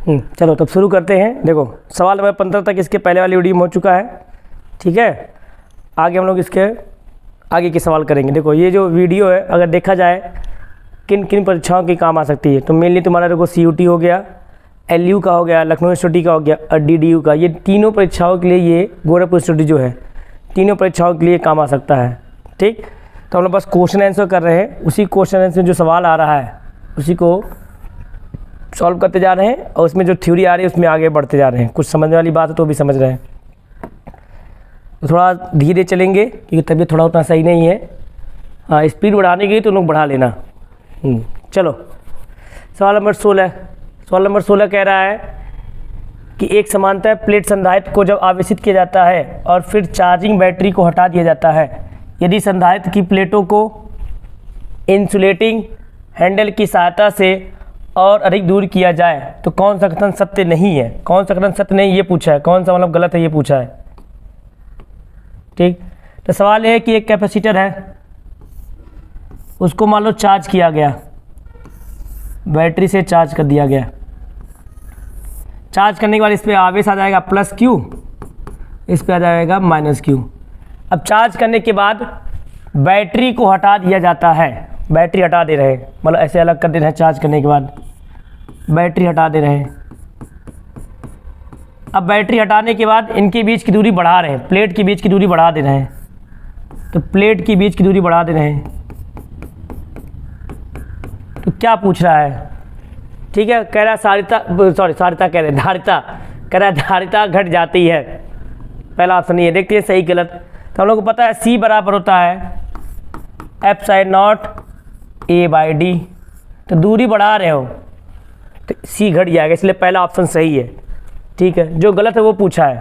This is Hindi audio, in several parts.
चलो तब शुरू करते हैं। देखो सवाल नंबर 15 तक इसके पहले वाली वीडियो में हो चुका है, ठीक है। आगे हम लोग इसके आगे के सवाल करेंगे। देखो ये जो वीडियो है अगर देखा जाए किन किन परीक्षाओं की काम आ सकती है, तो मेनली तुम्हारा देखो CUT हो गया, LU का हो गया, लखनऊ यूनिवर्सिटी का हो गया और DDU का। ये तीनों परीक्षाओं के लिए ये गोरखपुर यूनिवर्सिटी जो है तीनों परीक्षाओं के लिए काम आ सकता है, ठीक। तो हम लोग बस क्वेश्चन आंसर कर रहे हैं, उसी क्वेश्चन आंसर में जो सवाल आ रहा है उसी को सॉल्व करते जा रहे हैं और उसमें जो थ्योरी आ रही है उसमें आगे बढ़ते जा रहे हैं। कुछ समझने वाली बात है तो भी समझ रहे हैं, तो थोड़ा धीरे चलेंगे क्योंकि तबीयत थोड़ा उतना सही नहीं है। हाँ, स्पीड बढ़ाने की तो लोग बढ़ा लेना। चलो सवाल नंबर 16। सवाल नंबर 16 कह रहा है कि एक समानांतर प्लेट संधारित्र को जब आवेशित किया जाता है और फिर चार्जिंग बैटरी को हटा दिया जाता है, यदि संधारित्र की प्लेटों को इंसुलेटिंग हैंडल की सहायता से और अधिक दूर किया जाए तो कौन सा कथन सत्य नहीं है। कौन सा कथन सत्य नहीं ये पूछा है, कौन सा मतलब गलत है ये पूछा है, ठीक। तो सवाल ये है कि एक कैपेसिटर है, उसको मान लो चार्ज किया गया, बैटरी से चार्ज कर दिया गया। चार्ज करने के बाद इस पर आवेश आ जाएगा +Q, इस पर आ जाएगा -Q। अब चार्ज करने के बाद बैटरी को हटा दिया जाता है, बैटरी हटा दे रहे हैं, मतलब ऐसे अलग कर दे रहे हैं। चार्ज करने के बाद बैटरी हटा दे रहे हैं। अब बैटरी हटाने के बाद इनके बीच की दूरी बढ़ा रहे हैं, प्लेट के बीच की दूरी बढ़ा दे रहे हैं, तो प्लेट के बीच की दूरी बढ़ा दे रहे हैं। तो क्या पूछ रहा है, ठीक है। कह रहा है धारिता घट जाती है। पहला ऑप्शन ये, देखते हैं सही गलत। तो हम लोग को पता है C बराबर होता है ε0 A/d। तो दूरी बढ़ा रहे हो तो C घट जाएगा, इसलिए पहला ऑप्शन सही है, ठीक है। जो गलत है वो पूछा है,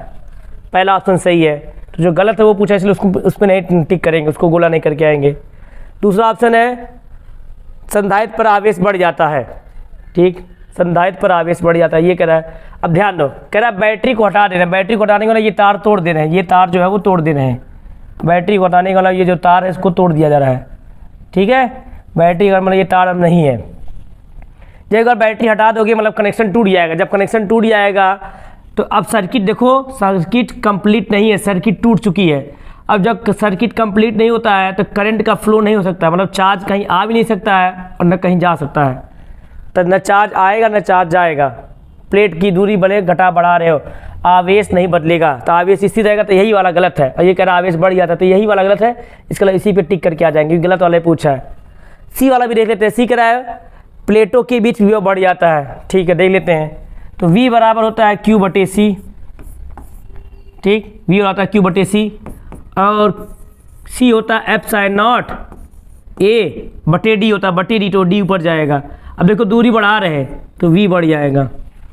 पहला ऑप्शन सही है, तो जो गलत है वो पूछा है इसलिए उसको उस पर नहीं टिक करेंगे, उसको गोला नहीं करके आएंगे। दूसरा ऑप्शन है संधारित्र पर आवेश बढ़ जाता है, ठीक। संधारित्र पर आवेश बढ़ जाता है ये कह रहा है। अब ध्यान दो, कह रहा है बैटरी को हटा दे रहे हैं। बैटरी को हटाने वाला ये तार तोड़ दे रहे हैं, ये तार जो है वो तोड़ दे रहे हैं। बैटरी को हटाने वाला ये जो तार है इसको तोड़ दिया जा रहा है, ठीक है। बैटरी का मतलब ये तार अब नहीं है। जब एक बार बैटरी हटा दोगे मतलब कनेक्शन टूट जाएगा। जब कनेक्शन टूट जाएगा तो अब सर्किट देखो, सर्किट कंप्लीट नहीं है, सर्किट टूट चुकी है। अब जब सर्किट कंप्लीट नहीं होता है तो करंट का फ्लो नहीं हो सकता, मतलब चार्ज कहीं आ भी नहीं सकता है और न कहीं जा सकता है। तो न चार्ज आएगा न चार्ज जाएगा। प्लेट की दूरी भले घटा बढ़ा रहे हो, आवेश नहीं बदलेगा। तो आवेश इसी रहेगा, तो यही वाला गलत है। और ये कह रहा आवेश बढ़ जाता है, तो यही वाला गलत है। इसके लिए इसी पे टिक करके आ जाएंगे, गलत वाला पूछा है। C वाला भी देख लेते हैं। C कह रहा है प्लेटों के बीच विभव बढ़ जाता है, ठीक है, देख लेते हैं। तो V बराबर होता है Q/C, ठीक। V होता है Q/C और C होता है ε0 A/d होता है /d, तो D ऊपर जाएगा। अब देखो दूरी बढ़ा रहे हैं तो V बढ़ जाएगा,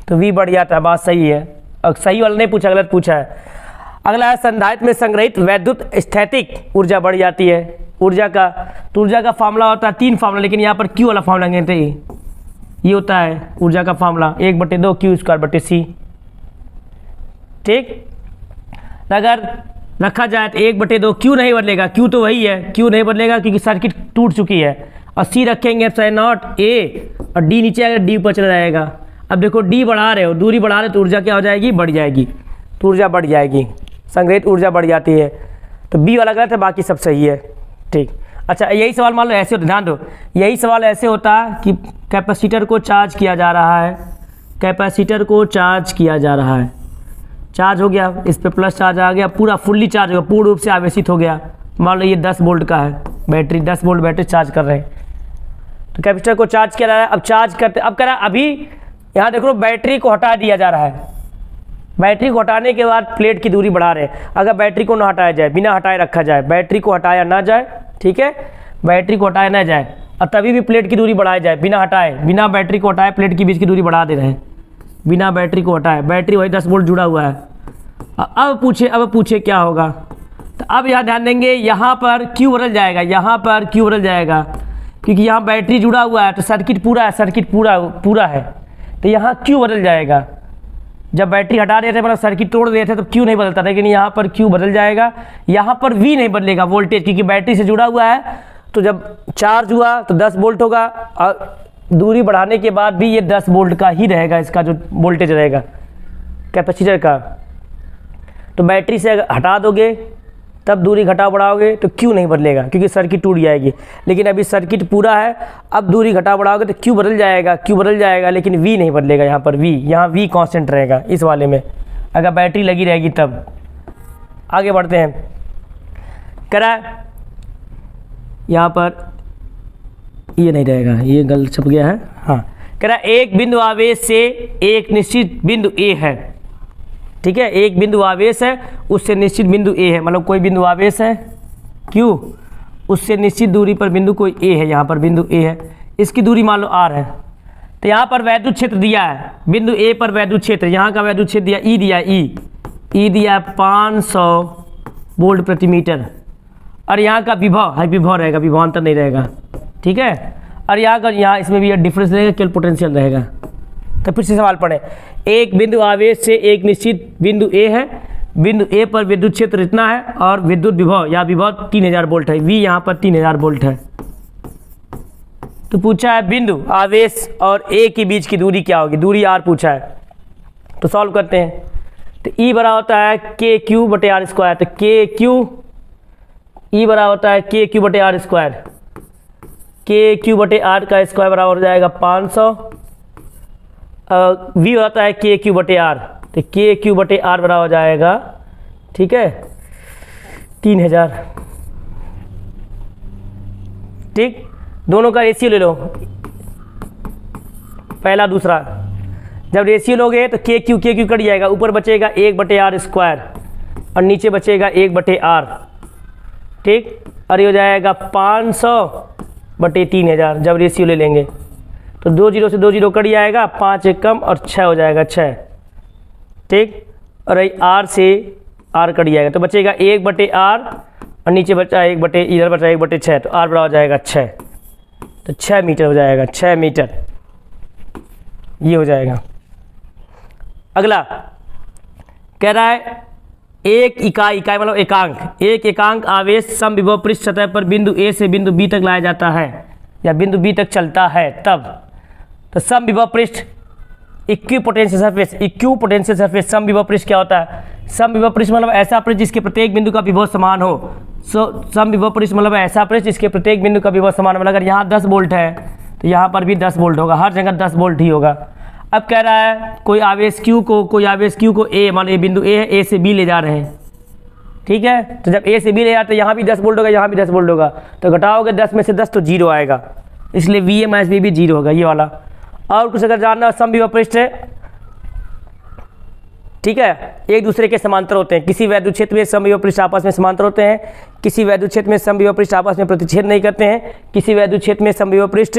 तो V बढ़ जाता है, बात सही है। और सही वाला नहीं पूछा, गलत पूछा है। अगला है संधारित्र में संग्रहित वैद्युत स्थैतिक ऊर्जा बढ़ जाती है। ऊर्जा का, तो ऊर्जा का फार्मूला होता है 3 फार्मूला, लेकिन यहाँ पर Q वाला फार्मूला कहते हैं। ये होता है ऊर्जा का फार्मूला 1/2 Q²/C, ठीक। अगर रखा जाए तो 1/2 Q नहीं बदलेगा, Q तो वही है, Q नहीं बदलेगा क्योंकि सर्किट टूट चुकी है। और C रखेंगे ε0 A और D नीचे आएगा, D ऊपर चला जाएगा। अब देखो D बढ़ा रहे हो, दूरी बढ़ा रहे हो तो ऊर्जा क्या हो जाएगी, बढ़ जाएगी, तो ऊर्जा बढ़ जाएगी, संग्रहित ऊर्जा बढ़ जाती है। तो B वाला गलत है, बाकी सब सही है, ठीक। अच्छा यही सवाल मान लो ऐसे होता, ध्यान दो, यही सवाल ऐसे होता कि कैपेसिटर को चार्ज किया जा रहा है, कैपेसिटर को चार्ज किया जा रहा है, चार्ज हो गया, इस पर प्लस चार्ज आ गया, पूरा फुल्ली चार्ज हो गया, पूर्ण रूप से आवेशित हो गया। मान लो ये 10 वोल्ट का है बैटरी, 10 वोल्ट बैटरी चार्ज कर रहे हैं, तो कैपेसिटर को चार्ज किया जा रहा है। अब चार्ज करते, अब कह रहा है अभी यहाँ देखो बैटरी को हटा दिया जा रहा है। बैटरी को हटाने के बाद प्लेट की दूरी बढ़ा रहे हैं। अगर बैटरी को ना हटाया जाए, बिना हटाए रखा जाए, बैटरी को हटाया ना जाए, ठीक है, बैटरी को हटाया ना जाए और तभी भी प्लेट की दूरी बढ़ाई जाए, बिना हटाए, बिना बैटरी को हटाए प्लेट के बीच की दूरी बढ़ा दे रहे हैं, बिना बैटरी को हटाए। बैटरी वही 10 वोल्ट जुड़ा हुआ है। अब पूछे क्या होगा। तो अब यहाँ ध्यान देंगे, यहाँ पर Q बदल जाएगा, यहाँ पर Q बदल जाएगा क्योंकि यहाँ बैटरी जुड़ा हुआ है, तो सर्किट पूरा है, सर्किट पूरा है, तो यहाँ Q बदल जाएगा। जब बैटरी हटा देते थे मतलब सर्किट तोड़ देते थे तो Q नहीं बदलता था, लेकिन यहाँ पर Q बदल जाएगा। यहाँ पर V नहीं बदलेगा, वोल्टेज, क्योंकि बैटरी से जुड़ा हुआ है। तो जब चार्ज हुआ तो 10 वोल्ट होगा और दूरी बढ़ाने के बाद भी ये 10 वोल्ट का ही रहेगा, इसका जो वोल्टेज रहेगा कैपेसिटर का। तो बैटरी से अगर हटा दोगे तब दूरी घटाव बढ़ाओगे तो क्यू नहीं बदलेगा, क्योंकि सर्किट टूट जाएगी। लेकिन अभी सर्किट पूरा है, अब दूरी घटाव बढ़ाओगे तो क्यू बदल जाएगा, लेकिन वी नहीं बदलेगा। यहाँ पर यहाँ वी कांस्टेंट रहेगा इस वाले में, अगर बैटरी लगी रहेगी तब। आगे बढ़ते हैं। करा यहाँ पर ये नहीं रहेगा, ये गलत छप गया है। हाँ, करा एक बिंदु आवेश से एक निश्चित बिंदु ए है, ठीक है। एक बिंदु आवेश है, उससे निश्चित बिंदु ए है, मतलब कोई बिंदु आवेश है क्यू, उससे निश्चित दूरी पर बिंदु कोई ए है, यहाँ पर बिंदु ए है, इसकी दूरी मान लो आर है। तो यहाँ पर वैद्युत क्षेत्र दिया है, बिंदु ए पर वैद्युत क्षेत्र, यहाँ का वैद्युत क्षेत्र दिया ई, दिया 500 वोल्ट प्रति मीटर। और यहाँ का विभव रहेगा, विभवांतर नहीं रहेगा, ठीक है। और यहाँ इसमें भी डिफरेंस रहेगा, केवल पोटेंशियल रहेगा। तो फिर से सवाल पढ़े, एक बिंदु आवेश से एक निश्चित बिंदु ए है, बिंदु ए पर विद्युत क्षेत्र इतना है और विद्युत विभव या विभव 3000 वोल्ट है, वी यहाँ पर 3000 वोल्ट है। तो पूछा है बिंदु आवेश और ए के बीच की दूरी क्या होगी, दूरी आर पूछा है। तो सॉल्व करते हैं। तो ई बड़ा होता है के क्यू बटे आर स्क्वायर, तो के क्यू ई बड़ा होता है के क्यू बटे आर स्क्वायर, के क्यू बटे आर का स्क्वायर बराबर हो जाएगा 500। वी होता है के क्यू बटे आर, तो के क्यू बटे आर बराबर हो जाएगा, ठीक है, 3000। ठीक, दोनों का रेशियो ले लो, पहला दूसरा। जब रेशियो लोगे तो के क्यू कट जाएगा, ऊपर बचेगा 1 बटे आर स्क्वायर और नीचे बचेगा 1 बटे आर, ठीक। और ये हो जाएगा 500 बटे 3000 जब रेशियो ले लेंगे तो 2 जीरो से 2 जीरो कट जाएगा, 5 एक कम और 6 हो जाएगा 6, ठीक। और आर से आर कट जाएगा तो बचेगा 1 बटे आर और नीचे बचा 1 बटे, इधर बचा 1 बटे 6, तो आर बड़ा हो जाएगा 6, तो 6 मीटर हो जाएगा, 6 मीटर ये हो जाएगा। अगला कह रहा है एक इकाई मतलब एक एकांक आवेश समविभव पृष्ठ सतह पर बिंदु ए से बिंदु बी तक लाया जाता है या बिंदु बी तक चलता है तब। तो समविभव पृष्ठ इक्विपोटेंशियल सरफेस, समविभव पृष्ठ क्या होता है? समविभव पृष्ठ मतलब ऐसा पृष्ठ जिसके प्रत्येक बिंदु का विभव समान हो। समविभव पृष्ठ मतलब ऐसा पृष्ठ जिसके प्रत्येक बिंदु का विभव समान हो। अगर यहाँ 10 वोल्ट है तो यहाँ पर भी 10 वोल्ट होगा, हर जगह 10 वोल्ट ही होगा। अब कह रहा है कोई आवेश Q को ए, मान लो ये बिंदु ए है, ए से बी ले जा रहे हैं, ठीक है। तो जब ए से बी ले जाते हैं यहाँ भी 10 वोल्ट होगा, यहाँ भी 10 वोल्ट होगा, तो घटाओगे 10 में से 10 तो 0 आएगा, इसलिए वी ए माइनस बी भी 0 होगा ये वाला। और कुछ अगर जानना समविभव पृष्ठ है, ठीक है, एक दूसरे के समांतर होते हैं। किसी वैद्युत क्षेत्र में समविभव पृष्ठ आपस में समांतर होते हैं, किसी वैद्युत क्षेत्र में समविभव पृष्ठ आपस में प्रतिच्छेद नहीं करते हैं, किसी वैद्युत क्षेत्र में समविभव पृष्ठ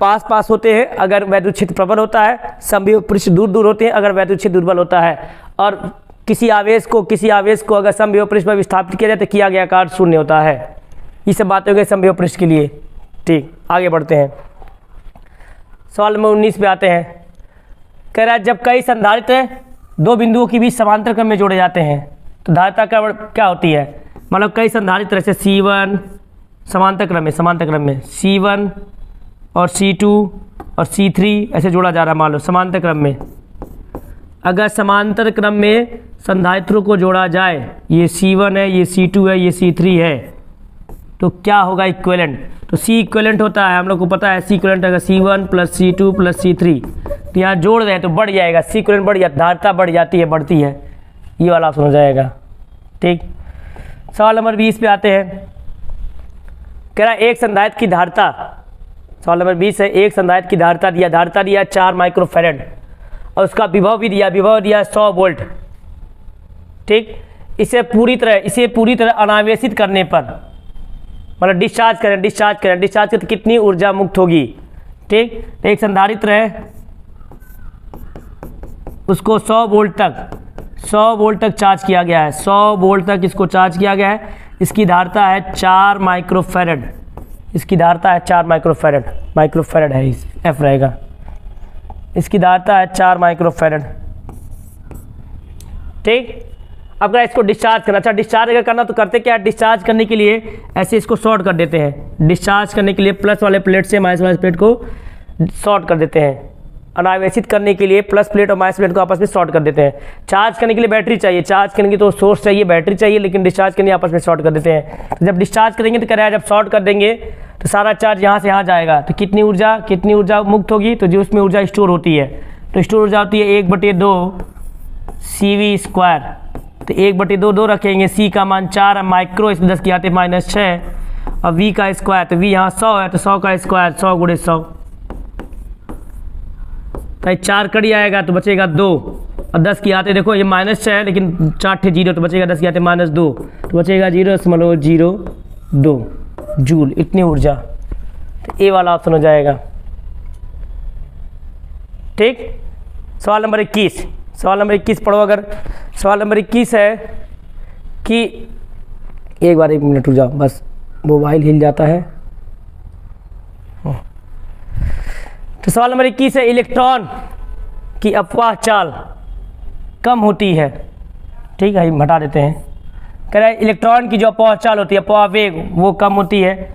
पास होते हैं अगर वैद्युत क्षेत्र प्रबल होता है, समविभव पृष्ठ दूर होते हैं अगर वैद्युत क्षेत्र दुर्बल होता है। और किसी आवेश को अगर समविभव पृष्ठ पर विस्थापित किया जाए तो किया गया कार्य शून्य होता है। ये सब बातें हो गई समविभव पृष्ठ के लिए। ठीक, आगे बढ़ते हैं, सवाल नंबर 19 पे आते हैं। कह रहा है जब कई संधारित्र दो बिंदुओं के बीच समांतर क्रम में जोड़े जाते हैं तो धारिता क्या होती है? मतलब कई संधारित्र ऐसे C1 समांतर क्रम में C1 और C2 और C3 ऐसे जोड़ा जा रहा है। मान लो समांतर क्रम में, अगर समांतर क्रम में संधारित्रों को जोड़ा जाए, ये C1 है, ये C2 है, ये C3 है, तो क्या होगा? इक्विवेलेंट। तो C इक्विवेलेंट होता है, हम लोग को पता है C इक्विवेलेंट अगर C1 plus C2 plus C3, तो यहाँ जोड़ दें तो बढ़ जाएगा, C इक्विवेलेंट बढ़ जाता, धारिता बढ़ती है, ये वाला ऑप्शन हो जाएगा। ठीक, सवाल नंबर 20 पे आते हैं। कह रहा है एक संधारित्र की धारिता, सवाल नंबर 20 है, एक संधारित्र की धारिता दिया 4 माइक्रोफैराड और उसका विभव भी दिया 100 वोल्ट। ठीक, इसे पूरी तरह अनावेशित करने पर, मतलब डिस्चार्ज करें तो कितनी ऊर्जा मुक्त होगी? ठीक, तो एक संधारित्र है, उसको 100 वोल्ट तक चार्ज किया गया है, 100 वोल्ट तक इसको चार्ज किया गया है। इसकी धारिता है 4 माइक्रोफैराड, माइक्रोफैराड है, एफ रहेगा। इसकी धारिता है 4 माइक्रोफैराड। ठीक, अब क्या इसको डिस्चार्ज करना। अच्छा डिस्चार्ज अगर करना तो करते क्या, डिस्चार्ज करने के लिए ऐसे इसको शॉर्ट कर देते हैं। डिस्चार्ज करने के लिए प्लस वाले प्लेट से माइनस वाले प्लेट को शॉर्ट कर देते हैं। अनावेशित करने के लिए प्लस प्लेट और माइनस प्लेट को आपस में शॉर्ट कर देते हैं। चार्ज करने के लिए बैटरी चाहिए, चार्ज करने की तो सोर्स चाहिए, बैटरी चाहिए, लेकिन डिस्चार्ज करने आपस में शॉर्ट कर देते हैं। तो जब डिस्चार्ज करेंगे तो कह रहा है जब शॉर्ट कर देंगे तो सारा चार्ज यहाँ से यहाँ जाएगा, तो कितनी ऊर्जा मुक्त होगी, तो जो उसमें ऊर्जा स्टोर होती है, तो स्टोर ऊर्जा होती है 1/2 CV²। तो 1/2 2 रखेंगे, C का मान 4 माइक्रो, इसमें 10 की आते -6 और V का स्क्वायर, तो V यहाँ 100 है तो 100 का स्क्वायर 100 × 100, तो 4 कड़ी आएगा तो बचेगा 2 और 10 की आते देखो ये -6 है लेकिन 4 थे 0 तो बचेगा 10 की आते -2 तो बचेगा 0.02 जूल, इतनी ऊर्जा। तो ए वाला ऑप्शन हो जाएगा। ठीक, सवाल नंबर 21, सवाल नंबर 21 पढ़ो। अगर सवाल नंबर 21 है कि एक बार 1 मिनट रुक जाओ, बस मोबाइल हिल जाता है। तो सवाल नंबर 21 है इलेक्ट्रॉन की अपवाह चाल कम होती है। ठीक है, हम हटा देते हैं। कह रहा है इलेक्ट्रॉन की जो अपवाह चाल होती है, अपवाह वेग, वो कम होती है।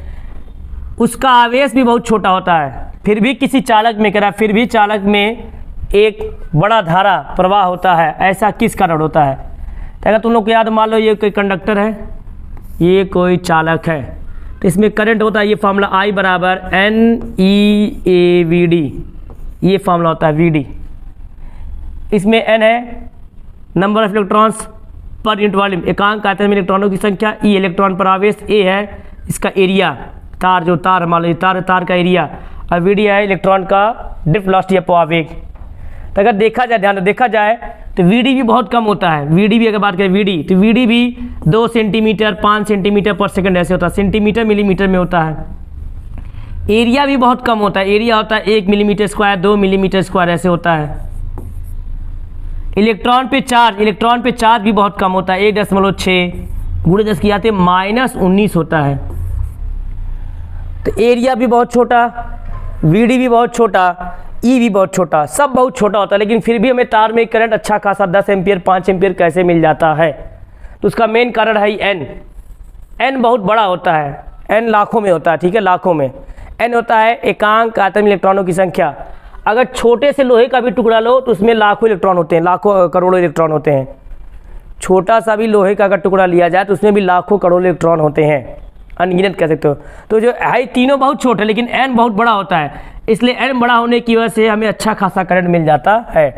उसका आवेश भी बहुत छोटा होता है, फिर भी किसी चालक में, कह रहा है फिर भी चालक में एक बड़ा धारा प्रवाह होता है, ऐसा किस कारण होता है। तो अगर तुम लोग को याद, मान लो ये कोई कंडक्टर है, ये कोई चालक है, तो इसमें करंट होता है, ये फार्मूला I = NeAVD, ये फार्मूला होता है VD। इसमें N है number of electrons per unit volume, एकांक आयतन में इलेक्ट्रॉनों की संख्या, E इलेक्ट्रॉन पर आवेश, A है इसका एरिया, तार जो तार मान लो तार का एरिया, और VD है इलेक्ट्रॉन का ड्रिफ्ट वेलोसिटी अपवाह वेग। तो अगर देखा जाए, ध्यान देखा जाए तो VD भी बहुत कम होता है। VD भी अगर बात करें VD, तो VD भी 2 सेंटीमीटर 5 सेंटीमीटर पर सेकंड ऐसे होता है, सेंटीमीटर मिलीमीटर में होता है। एरिया भी बहुत कम होता है, एरिया होता है 1 मिलीमीटर स्क्वायर 2 मिलीमीटर स्क्वायर ऐसे होता है। इलेक्ट्रॉन पे चार्ज भी बहुत कम होता है, 1.6 × 10 की आते -19 होता है। तो एरिया भी बहुत छोटा, VD भी बहुत छोटा, E भी बहुत छोटा, सब बहुत छोटा होता है, लेकिन फिर भी हमें तार में करंट अच्छा खासा 10 एम्पियर 5 एम्पियर कैसे मिल जाता है। तो उसका मेन कारण है N बहुत बड़ा होता है, N लाखों में होता है। ठीक है, लाखों में N होता है एकांक आयतन में इलेक्ट्रॉनों की संख्या। अगर छोटे से लोहे का भी टुकड़ा लो तो उसमें लाखों इलेक्ट्रॉन होते हैं, लाखों करोड़ों इलेक्ट्रॉन होते हैं। छोटा सा भी लोहे का अगर टुकड़ा लिया जाए तो उसमें भी लाखों करोड़ों इलेक्ट्रॉन होते हैं, अनगिनत कह सकते हो। तो जो है तीनों बहुत छोटे, लेकिन N बहुत बड़ा होता है, इसलिए N बड़ा होने की वजह से हमें अच्छा खासा करंट मिल जाता है।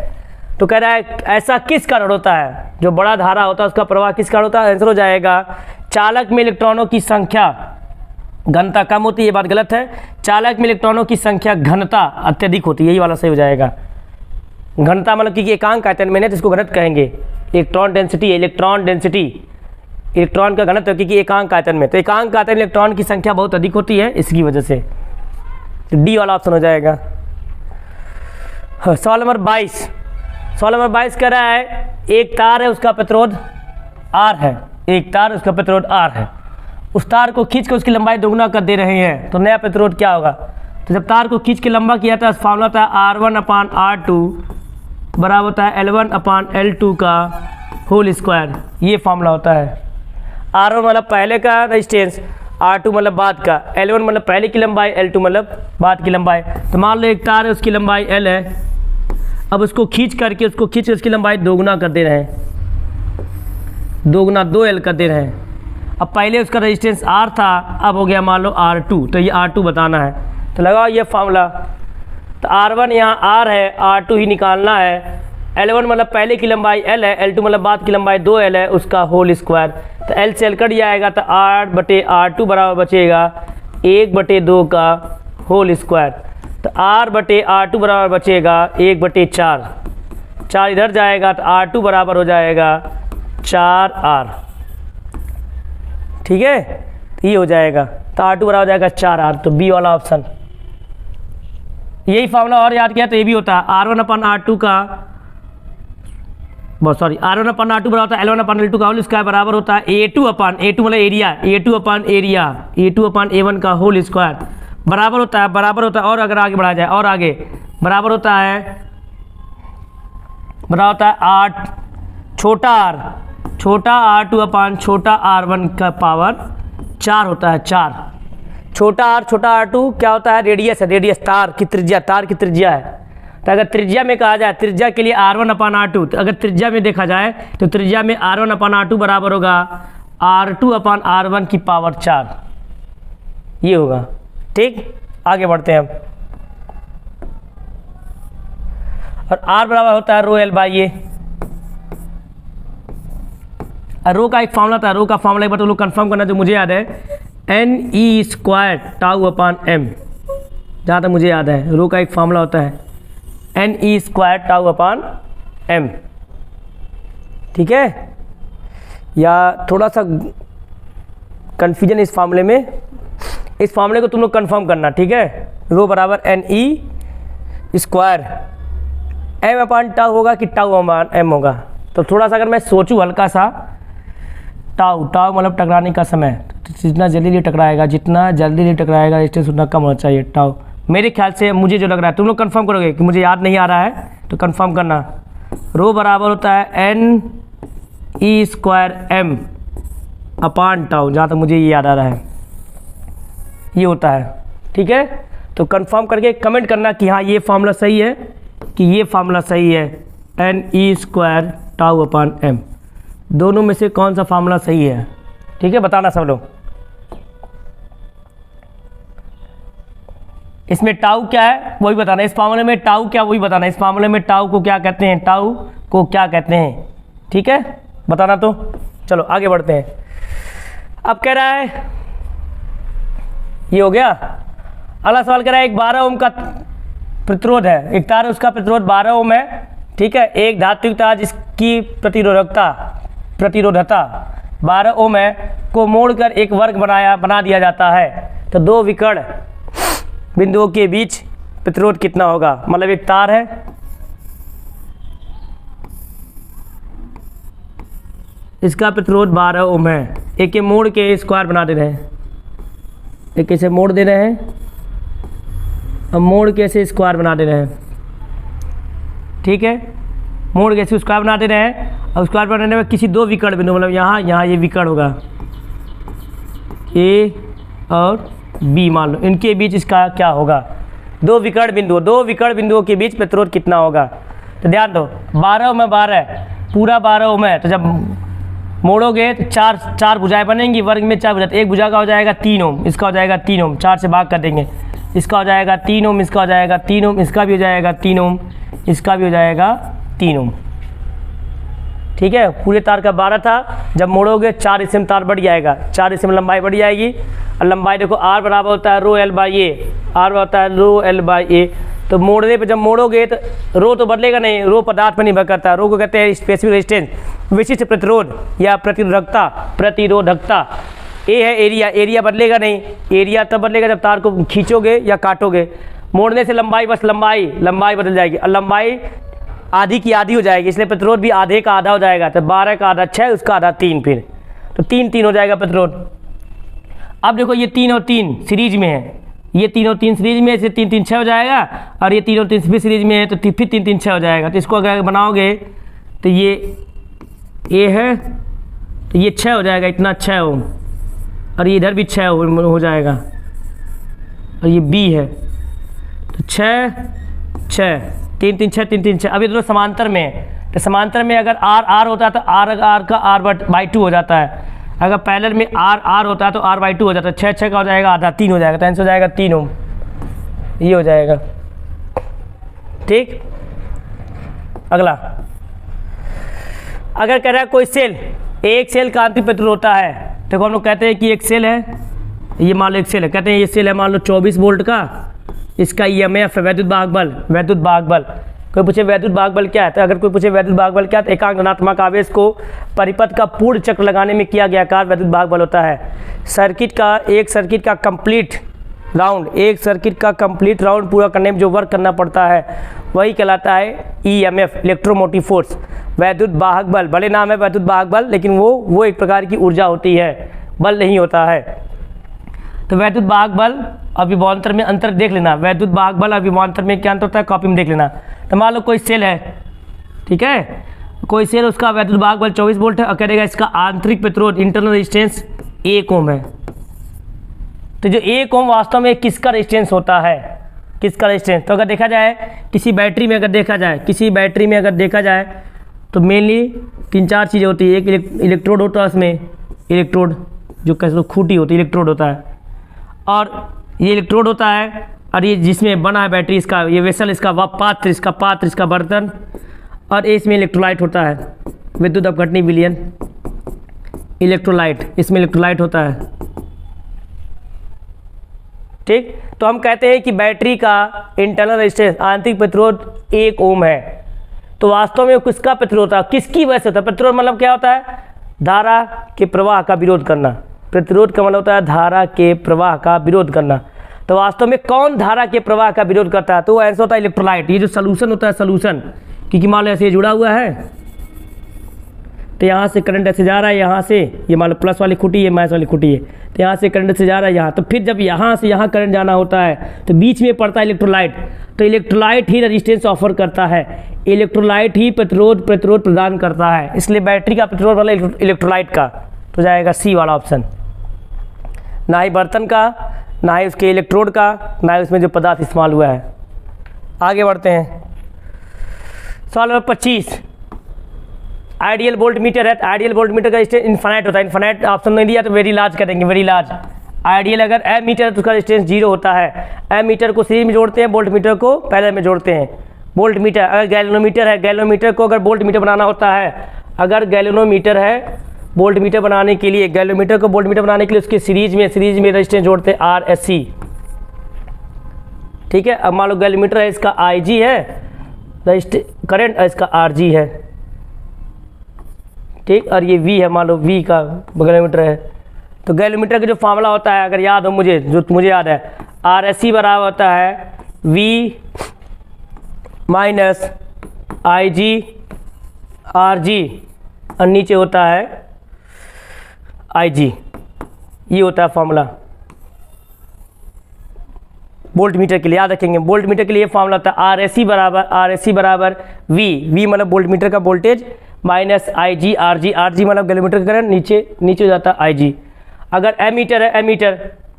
तो कह रहा है ऐसा किस कारण होता है, जो बड़ा धारा होता है उसका प्रवाह किस कारण होता है। आंसर हो जाएगा चालक में इलेक्ट्रॉनों की संख्या घनता कम होती है, ये बात गलत है। चालक में इलेक्ट्रॉनों की संख्या घनता अत्यधिक होती है, यही वाला सही हो जाएगा। घनता मतलब कि एकांक आयतन में है, जिसको घनत्व कहेंगे। इलेक्ट्रॉन डेंसिटी, इलेक्ट्रॉन का घनत्व क्योंकि एकांक आयतन में, तो एकांक आयतन में इलेक्ट्रॉन की संख्या बहुत अधिक होती है, इसकी वजह से। तो डी वाला ऑप्शन हो जाएगा। सवाल नंबर 22 कह रहा है एक तार है, उसका प्रतिरोध R है, एक तार उसका प्रतिरोध R है, उस तार को खींच के उसकी लंबाई दोगुना कर दे रहे हैं, तो नया प्रतिरोध क्या होगा। तो जब तार को खींच के लंबा किया था, फार्मूला होता है R1/R2 बराबर होता है L1/L2 का होल स्क्वायर, ये फार्मूला होता है। R1 मतलब पहले का रेजिस्टेंस, R2 मतलब बाद का, L1 मतलब पहले की लंबाई, L2 मतलब बाद की लंबाई। तो मान लो एक तार है, उसकी लंबाई L है, अब उसको खींच करके उसकी लंबाई दोगुना कर दे रहे हैं, दोगुना 2L कर दे रहे हैं। अब पहले उसका रेजिस्टेंस R था, अब हो गया मान लो R2, तो ये R2 बताना है, तो लगाओ ये फार्मूला। तो R1 यहाँ R है, R2 ही निकालना है। L1 मतलब पहले की लंबाई L है, L2 मतलब बाद की लंबाई 2L है, उसका होल स्क्वायर। तो L से L कट जाएगा, तो R/R2 बराबर बचेगा 1/2 का होल स्क्वायर। तो R/R2 बराबर बचेगा 1/4, 4 इधर जाएगा, तो R2 बराबर हो जाएगा 4R। ठीक है, तो ये हो जाएगा, तो R2 बराबर हो जाएगा 4R। तो बी वाला ऑप्शन, यही फार्मूला और याद किया तो ये भी होता है R1/R2 का, R1/R2 बराबर होता है L1/L2 का होल स्क्वायर बराबर होता है A2 मतलब एरिया, A2/A1 का होल स्क्वायर बराबर होता है। और अगर आगे बढ़ा जाए और आगे बराबर होता है R छोटा r छोटा R2 अपान छोटा R1 का पावर 4 होता है, 4। छोटा R2 क्या होता है? रेडियस है, रेडियस तार की त्रिज्या है। तो अगर त्रिज्या में कहा जाए, त्रिज्या के लिए R1 अपान R2, तो अगर त्रिज्या में देखा जाए तो त्रिज्या में R1 अपान R2 बराबर होगा R2 अपान R1 की पावर 4, ये होगा। ठीक, आगे बढ़ते हैं हम। और R बराबर होता है रो L बाई ए। रो का एक फॉर्मूला था, रो का फॉर्मूला एक बार तो लोग कंफर्म करना, जो मुझे याद है NE स्क्वायर टाउ अपान M, जहाँ तक मुझे याद है रो का एक फॉर्मूला होता है NE स्क्वायर टाउ अपान M। ठीक है, या थोड़ा सा कन्फ्यूजन इस फार्मूले में, इस फार्मूले को तुम लोग कंफर्म करना। ठीक है, रो बराबर NE स्क्वायर M अपान टाउ होगा कि टाउ अपान M होगा। तो थोड़ा सा अगर मैं सोचूं हल्का सा, टाउ मतलब टकराने का समय, तो जितना जल्दी टकराएगा, जितना जल्दी टकराएगा रेजिस्टेंस उतना कम होना चाहिए टाउ। मेरे ख्याल से मुझे जो लग रहा है, तुम लोग कंफर्म करोगे कि मुझे याद नहीं आ रहा है तो कंफर्म करना। रो बराबर होता है NE स्क्वायर M अपान टाउ, जहाँ तक मुझे ये याद आ रहा है ये होता है। ठीक है, तो कंफर्म करके कमेंट करना कि हाँ ये फार्मूला सही है कि ये फार्मूला सही है, NE स्क्वायर टाउ अपान M, दोनों में से कौन सा फार्मूला सही है। ठीक है, बताना सब लोग। इसमें टाउ क्या है वही बताना, इस फार्मूले में टाउ क्या वही बताना, इस फार्मूले में टाउ को क्या कहते हैं, टाउ को क्या कहते हैं। ठीक है, बताना। तो चलो आगे बढ़ते हैं। अब कह रहा है, ये हो गया। अगला सवाल कह रहा है एक 12 ओम का प्रतिरोध है, एक तार है उसका प्रतिरोध 12 ओम है। ठीक है, एक धात्विक तार जिसकी प्रतिरोधकता 12 ओम है को मोड़कर एक वर्ग बना दिया जाता है, तो दो विकर्ण बिंदुओं के बीच प्रतिरोध कितना होगा। मतलब एक तार है, इसका प्रतिरोध 12 ओम है, एक के मोड़ के स्क्वायर बना दे रहे हैं, एक इसे मोड़ दे रहे हैं, अब मोड़ के ऐसे स्क्वायर बना दे रहे हैं। ठीक है, मोड़ के ऐसे स्क्वायर बना दे रहे हैं, और स्क्वायर बनाने में किसी दो विकर्ण बिंदु, मतलब यहाँ ये विकर्ण होगा A और B, मान लो इनके बीच इसका क्या होगा, दो विकर्ण बिंदुओं के बीच प्रतिरोध कितना होगा। तो ध्यान दो, 12 में 12 पूरा 12 ओम है, तो जब मोड़ोगे तो चार भुजाएं बनेंगी, वर्ग में 4 भुजा, एक भुजा का हो जाएगा 3 ओम, इसका हो जाएगा 3 ओम, 4 से भाग कर देंगे, इसका हो जाएगा 3 ओम, इसका हो जाएगा 3 ओम, इसका भी हो जाएगा 3 ओम, इसका भी हो जाएगा 3 ओम। ठीक है, पूरे तार का 12 था, जब मोड़ोगे 4 इसमें तार बढ़ जाएगा, 4 इसमें लंबाई बढ़ जाएगी, और लंबाई देखो R बराबर होता है रो L बाई ए, R होता है रो L बाई ए। तो मोड़ने पे जब मोड़ोगे तो रो तो बदलेगा नहीं, रो पदार्थ पर निर्भर करता है, रो को कहते हैं स्पेसिफिक रेजिस्टेंस, विशिष्ट प्रतिरोध या प्रतिरोधकता। ए है एरिया बदलेगा नहीं, एरिया तब बदलेगा जब तार को खींचोगे या काटोगे। मोड़ने से लंबाई लंबाई बदल जाएगी, और लंबाई आधी की आधी हो जाएगी, इसलिए प्रतिरोध भी आधे का आधा हो जाएगा। तो 12 का आधा 6, उसका आधा 3, फिर तो 3 हो जाएगा प्रतिरोध। अब देखो ये 3 और 3 सीरीज में है, ये 3 और 3 सीरीज में है, इसलिए 3 3 6 हो जाएगा, और ये 3 और 3 भी सीरीज में है, तो फिर 3 3 6 हो जाएगा। तो इसको अगर बनाओगे तो ये ए है, तो ये 6 हो जाएगा, इतना 6 ओम, और ये इधर भी 6 हो जाएगा, और ये बी है, तो 6 6 3 3 6 3 3 6। अब ये दोनों समांतर में है, तो समांतर में अगर R होता है तो R का R/2 हो जाता है, अगर पैरेलल में R होता है तो R/2 हो जाता है। 6 6 का हो जाएगा आधा, 3 हो जाएगा, तो आंसर हो जाएगा 3 ओम, ये हो जाएगा। ठीक, अगला अगर कह रहा है कोई सेल, एक सेल का आंतरिक प्रतिरोध होता है, तो हम लोग कहते हैं कि एक सेल है, ये मान लो एक सेल है, कहते हैं ये सेल है मान लो 24 वोल्ट का, इसका EMF है वैद्युत भाग बल। कोई पूछे वैद्युत भाग बल क्या है, तो अगर कोई पूछे वैद्युत भाग बल क्या है, तो एकांक धनात्मक आवेश को परिपथ का पूर्ण चक्र लगाने में किया गया कार्य वैद्युत भाग बल होता है। एक सर्किट का कंप्लीट राउंड पूरा करने में जो वर्क करना पड़ता है वही कहलाता है EMF, इलेक्ट्रोमोटिव फोर्स। वैद्युत वाहक बल, भले नाम है वैद्युत वाहक बल, लेकिन वो एक प्रकार की ऊर्जा होती है, बल नहीं होता है। तो वैद्युत वाहक बल और विभवांतर में अंतर देख लेना, वैद्युत वाहक बल और विभवांतर में क्या अंतर होता है, कॉपी में देख लेना। तो मान लो कोई सेल है, ठीक है, कोई सेल उसका वैद्युत भाग बल 24 वोल्ट है और कह देगा इसका आंतरिक प्रतिरोध इंटरनल रेजिस्टेंस 1 ओम है। तो जो 1 ओम वास्तव में किसका रेजिस्टेंस होता है, किसका रेजिस्टेंस? तो अगर देखा जाए किसी बैटरी में अगर देखा जाए तो मेनली 3-4 चीज़ें होती है। एक इलेक्ट्रोड होता है, उसमें इलेक्ट्रोड जो कैसे खूंटी होती है, इलेक्ट्रोड होता है, और ये इलेक्ट्रोड होता है, और ये जिसमें बना है बैटरी, इसका ये वेसल, इसका पात्र, इसका बर्तन, और इसमें इलेक्ट्रोलाइट होता है, विद्युत अपघटनी विलयन इलेक्ट्रोलाइट, इसमें इलेक्ट्रोलाइट होता है। ठीक, तो हम कहते हैं कि बैटरी का इंटरनल रेजिस्टेंस आंतरिक प्रतिरोध 1 ओम है। तो वास्तव में किसका प्रतिरोध है, किसकी वजह से होता है? प्रतिरोध मतलब क्या होता है? धारा के प्रवाह का विरोध करना। प्रतिरोध का मतलब होता है धारा के प्रवाह का विरोध करना। तो वास्तव में कौन धारा के प्रवाह का विरोध करता है? तो वो ऐसा होता है इलेक्ट्रोलाइट। ये जो सोल्यूशन होता है, सोल्यूशन, क्योंकि मान लो ऐसे जुड़ा हुआ है, तो यहाँ से करंट ऐसे जा रहा है, यहाँ से ये मान लो प्लस वाली खूंटी है, माइनस वाली खूंटी है, तो यहाँ से करंट से जा रहा है यहाँ, तो फिर जब यहाँ से यहाँ करंट जाना होता है तो बीच में पड़ता है इलेक्ट्रोलाइट। तो इलेक्ट्रोलाइट ही रेजिस्टेंस ऑफर करता है, इलेक्ट्रोलाइट ही प्रतिरोध प्रदान करता है। इसलिए बैटरी का प्रतिरोध वाला इलेक्ट्रोलाइट का, तो जाएगा सी वाला ऑप्शन। ना ही बर्तन का, ना ही उसके इलेक्ट्रोड का, ना ही उसमें जो पदार्थ इस्तेमाल हुआ है। आगे बढ़ते हैं। सवाल नंबर 25, आइडियल वोल्ट मीटर है। आइडियल वोल्ट मीटर का रेजिस्टेंस इन्फाइनाइट होता है। इन्फाइनाइट ऑप्शन नहीं दिया तो वेरी लार्ज करेंगे, वेरी लार्ज। आइडियल अगर एम मीटर है तो उसका रेजिस्टेंस 0 होता है। एम मीटर को सीरीज में जोड़ते हैं, वोल्ट मीटर को पैरेलल में जोड़ते हैं। वोल्ट मीटर अगर गैल्वेनोमीटर है, गैल्वेनोमीटर को अगर वोल्ट मीटर बनाना होता है, अगर गैल्वेनोमीटर है वोल्ट मीटर बनाने के लिए, गैल्वेनोमीटर को वोल्ट मीटर बनाने के लिए उसके सीरीज में रेजिस्टेंस जोड़ते हैं RSC। ठीक है, अब मान लो गैल्वेनोमीटर है, इसका IG है करंट, इसका RG है। ठीक, और ये V है, मान लो V का गैल्वेनोमीटर है। तो गैल्वेनोमीटर का जो फार्मूला होता है, अगर याद हो मुझे, जो मुझे याद है, RSC बराबर होता है V माइनस IG RG, और नीचे होता है IG। ये होता है फॉर्मूला वोल्ट मीटर के लिए, याद रखेंगे। वोल्ट मीटर के लिए फॉर्मूला होता है RSC बराबर V मतलब वोल्ट मीटर का वोल्टेज, माइनस IG RG मतलब गैल्वेनोमीटर का करंट, नीचे हो जाता है IG। अगर एमीटर है,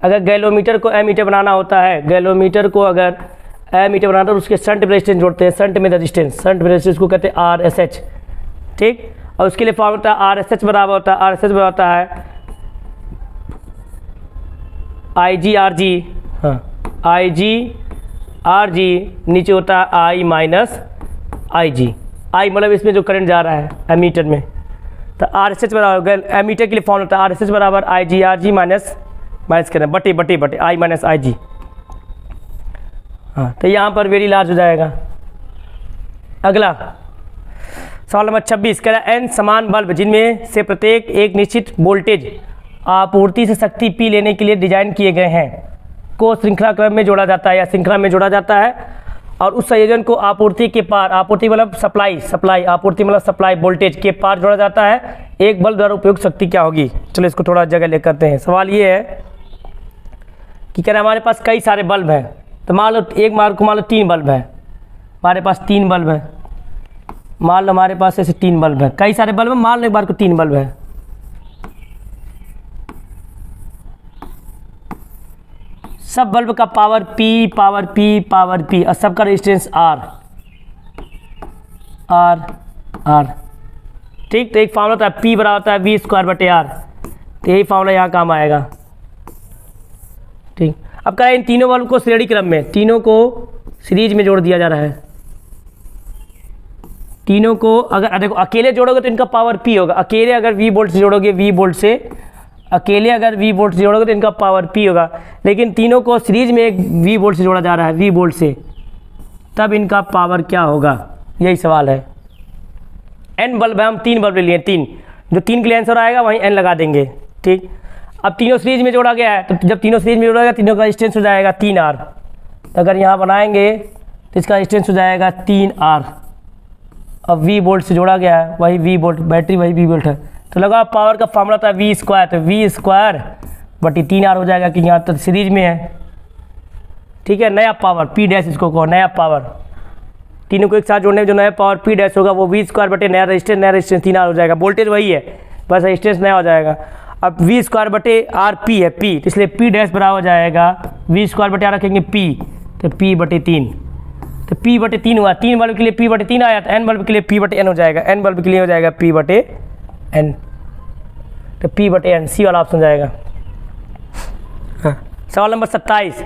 अगर गैल्वेनोमीटर को एमीटर बनाना होता है, गैल्वेनोमीटर को अगर एमीटर बनाना है तो उसके शंट में रेजिस्टेंस जोड़ते हैं। शंट में रेजिस्टेंस को कहते हैं RSH। ठीक, और उसके लिए फॉर्मूला होता है RSH बराबर होता है IG RG, हाँ IG RG, नीचे होता है I माइनस IG। I मतलब इसमें जो करंट जा रहा है एमीटर में, तो RSH बराबर, एमीटर के लिए फॉर्मूला होता है RSH बराबर IG RG माइनस करें बटे I माइनस IG। हाँ, तो यहाँ पर वेरी लार्ज हो जाएगा। अगला सवाल नंबर 26, कह रहा है N समान बल्ब जिनमें से प्रत्येक एक निश्चित वोल्टेज आपूर्ति से शक्ति P लेने के लिए डिजाइन किए गए हैं को श्रृंखला क्रम में जोड़ा जाता है या श्रृंखला में जोड़ा जाता है, और उस संयोजन को आपूर्ति के पार, आपूर्ति मतलब सप्लाई वोल्टेज के पार जोड़ा जाता है। एक बल्ब द्वारा उपयुक्त शक्ति क्या होगी? चलो इसको थोड़ा जगह ले करते हैं। सवाल ये है कि कह रहे हमारे पास कई सारे बल्ब हैं, तो मान लो 3 बल्ब है, हमारे पास 3 बल्ब है, मान लो हमारे पास ऐसे 3 बल्ब है, कई सारे बल्ब है, मान लो एक बार को 3 बल्ब है। सब बल्ब का पावर P और सबका रेजिस्टेंस R। ठीक, तो एक फार्मूला होता है P बराबर होता है V²/R, तो यही फार्मूला यहाँ काम आएगा। ठीक, अब कह रहे हैं इन तीनों बल्ब को श्रेणी क्रम में, तीनों को सीरीज में जोड़ दिया जा रहा है। तीनों को अगर देखो अकेले जोड़ोगे तो इनका पावर P होगा, अकेले अगर V वोल्ट से जोड़ोगे, तो इनका पावर P होगा। लेकिन तीनों को सीरीज में एक V वोल्ट से जोड़ा जा रहा है, V वोल्ट से, तब इनका पावर क्या होगा? यही सवाल है। N बल्ब है, हम 3 बल्ब ले लिए, 3, जो 3 के लिए आंसर आएगा वहीं N लगा देंगे। ठीक, अब तीनों सीरीज में जोड़ा गया है, तो जब तीनों सीरीज में जोड़ा गया तीनों का रेजिस्टेंस हो जाएगा 3R। तो अगर यहाँ बनाएंगे तो इसका रेजिस्टेंस हो जाएगा 3R। अब V वोल्ट से जोड़ा गया है, वही V वोल्ट, बैटरी वही V वोल्ट है, तो लगा पावर का फॉर्मूला था V², तो V² बटी 3R हो जाएगा कि यहाँ तक सीरीज में है। ठीक है, नया पावर P डैश इसको कहो, नया पावर। तीनों को एक साथ जोड़ने में जो नया पावर पी डैश होगा वो वी स्क्वायर बटे नया रेजिस्टेंस 3 आर हो जाएगा। वोल्टेज वही है, बस रेजिस्टेंस नया हो जाएगा। अब वी स्क्वायर बटे आर पी है, पी, तो इसलिए पी डैश बराबर हो जाएगा वी स्क्वायर बटे आर रखेंगे पी, तो पी बटे 3, तो पी बटे 3 हुआ। 3 बल्ब के लिए पी बटे 3 आया, तो एन बल्ब के लिए पी बटे एन हो जाएगा, एन बल्ब के लिए हो जाएगा पी बटे एन, तो पी बटे एन, सी वाला ऑप्शन हो जाएगा। हाँ, सवाल नंबर 27।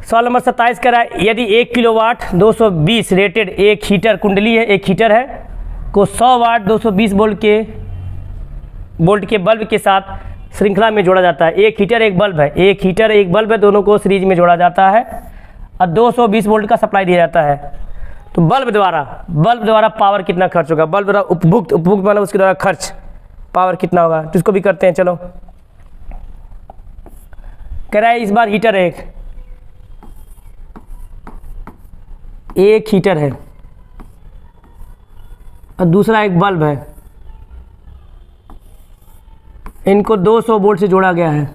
सवाल नंबर 27 कह रहा है यदि 1 किलोवाट 220 रेटेड एक हीटर कुंडली है, एक हीटर है को 100 वाट 220 वोल्ट के बल्ब के साथ श्रृंखला में जोड़ा जाता है। एक हीटर एक बल्ब है, एक हीटर एक बल्ब है, दोनों को सीरीज में जोड़ा जाता है और 220 वोल्ट का सप्लाई दिया जाता है। तो बल्ब द्वारा पावर कितना खर्च होगा, बल्ब द्वारा उपभुक्त मतलब उसके द्वारा खर्च पावर कितना होगा, तो इसको भी करते हैं। चलो, कह रहा है इस बार हीटर एक हीटर है और दूसरा एक बल्ब है, इनको 200 वोल्ट से जोड़ा गया है,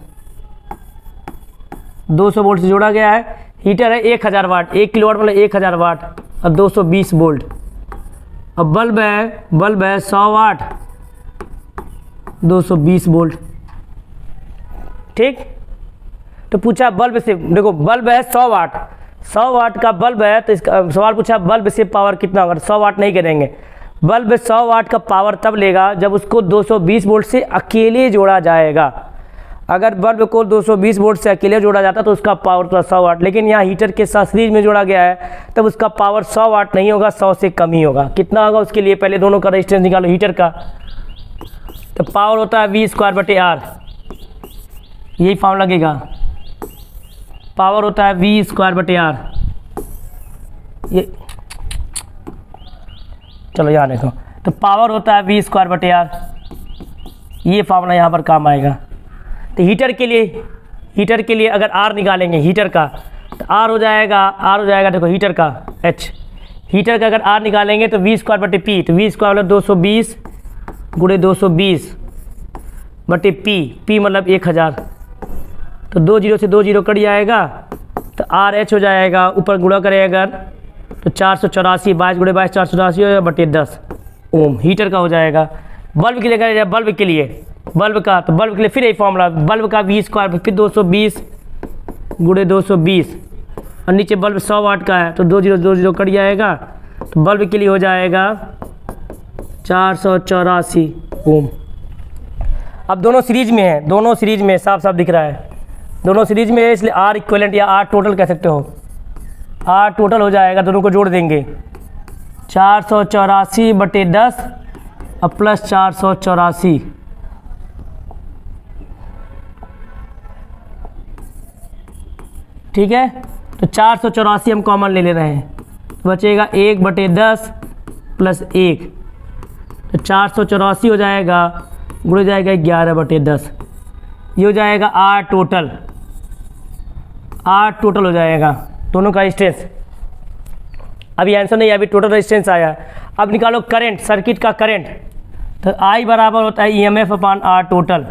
200 वोल्ट से जोड़ा गया है। हीटर है 1000 वाट, 1 किलोवाट मतलब 1000 वाट और 220 वोल्ट। अब बल्ब है 100 वाट 220 वोल्ट, ठीक। तो पूछा बल्ब से, देखो बल्ब है 100 वाट का बल्ब है, तो इसका सवाल पूछा बल्ब से पावर कितना होगा। 100 वाट नहीं करेंगे, बल्ब 100 वाट का पावर तब लेगा जब उसको 220 वोल्ट से अकेले जोड़ा जाएगा। अगर बल्ब को 220 वोल्ट से अकेले जोड़ा जाता तो उसका पावर तो 100 वाट, लेकिन यहाँ हीटर के साथ सीरीज में जोड़ा गया है तब उसका पावर 100 वाट नहीं होगा, 100 से कम ही होगा। कितना होगा उसके लिए पहले दोनों का रेजिस्टेंस निकालो हीटर का, तो पावर होता है वी स्क्वायर बटे आर, यही फॉर्म लगेगा, पावर होता है वी स्क्वायर बटे आर। ये चलो यहाँ देखो, तो पावर होता है वी स्क्वायर बटे आर, ये फॉर्मूला यहाँ पर काम आएगा। तो हीटर के लिए अगर आर निकालेंगे हीटर का, तो आर हो जाएगा देखो हीटर का एच, हीटर का अगर आर निकालेंगे तो वी स्क्वायर बटे पी, तो वी स्क्वायर मतलब 220 गुणे 220 बटे पी मतलब 1000, तो 2 जीरो से 2 जीरो कट जाएगा, तो आर एच हो जाएगा, ऊपर गुणा करें अगर तो 484, 22 गुणे 22 484 हो जाएगा बटे 10 ओम, हीटर का हो जाएगा। बल्ब के लिए करें, बल्ब के लिए फिर यही फॉर्मूला, बल्ब का वी स्क्वायर फिर 220 गुणे 220 और नीचे बल्ब 100 वाट का है, तो 2 जीरो कट जाएगा, तो बल्ब के लिए हो जाएगा 484 ओम। अब दोनों सीरीज में साफ दिख रहा है, दोनों सीरीज में है, इसलिए आर इक्विवेलेंट या आर टोटल कह सकते हो, आर टोटल हो जाएगा, दोनों को जोड़ देंगे 484 बटे 10 और प्लस 484, ठीक है। तो 484 हम कॉमन ले रहे हैं, तो बचेगा 1 बटे 10 प्लस 1, तो 484 हो जाएगा, गुणे जाएगा 11 बटे 10, ये हो जाएगा आर टोटल हो जाएगा दोनों का रेजिस्टेंस। अभी आंसर नहीं, अभी टोटल रेजिस्टेंस आया। अब निकालो करंट, सर्किट का करंट, तो आई बराबर होता है ईएमएफ अपॉन आर टोटल,